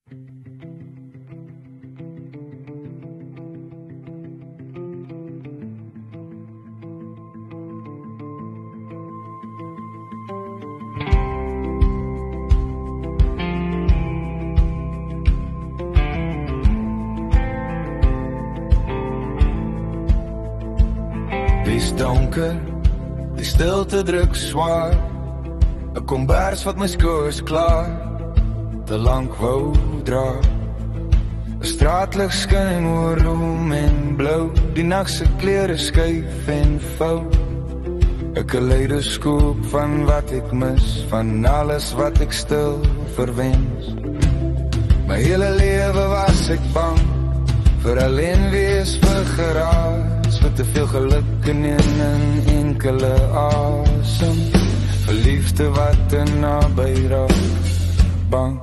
Dis donker, die stilte druk swaar. 'n Kombers wat my skoors klaar te lank wou dra. 'n Straatlig skyn oor roem en blou. Die nagse klere skuif en vou. 'n Kaleidoskoop van wat ek mis, van alles wat ek stil verwens. My hele lewe was ek bang vir alleen wees, vir geraas, vir te veel geluk in een enkele asem, vir liefde wat te naby raak, bang.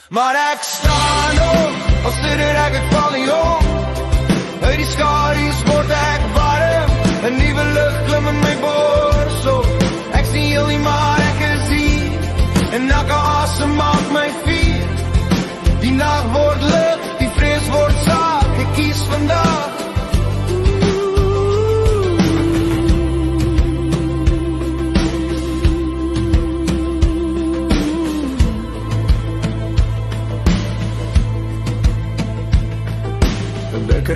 Maar ek staan op, al sit ek val nie om. Uit die skadu's word ek warm, 'n nuwe lig klim in my borsel. Ek sien heel nie, maar ek is hier, en elke asem maak my vier. Die nag word lig, die vrees word saak, ek kies vandag.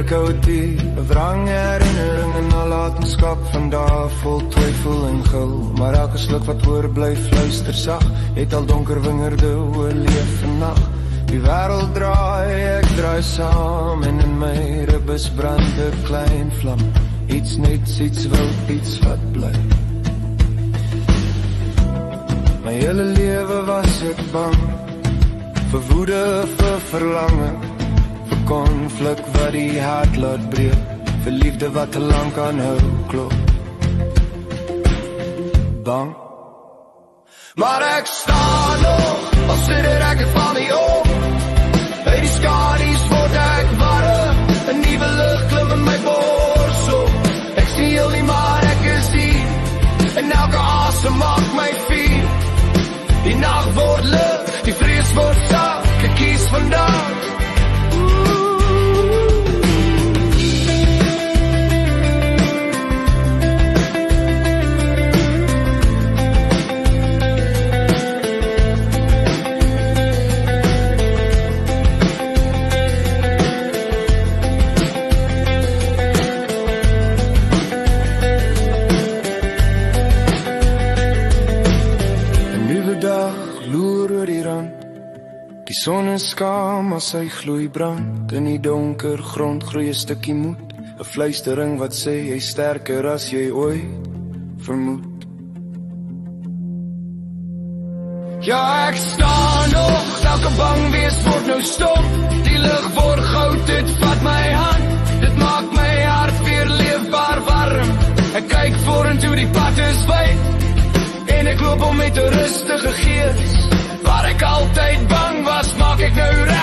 Koud die, 'n wrange herinnering en nalatenskap van daar vol twyfel en gil. Maar elke sluk wat oorblyf, luister sag, het al donker wingerde oorleef vannacht. Die wêreld draai, ek draai saam, en in my ribbes brand 'n klein vlam. Iets nuuts, iets wild, iets wat bly. My hele lewe was ek bang, vir woede, vir verlange, konflik wat die hart laat breek, vir liefde wat te lang aanhou klop. Bang. Maar ek staan nog, al sit ek val nie op. Uit die skadu's word ek warm, 'n nuwe lig klim in my borsel. Ek sien heel nie, maar ek is hier, en elke asem maak my vier. Die nag word lig, die vrees word sak, ek kies vandag. Die son is skaam as hy gloei brand. In die donker grond groei 'n stukkie moed, 'n fluistering wat sê jy sterker as jy ooit vermoed. Ja, ek staan nog, elke bang wees word nou stop. Die lig word goud, dit vat my hand, dit maak my hart weer leefbaar warm. Ek kyk vorentoe, die pad is wyd, en ek loop om met 'n rustige gees. Waar ek altyd bang was, maak ek nou reg.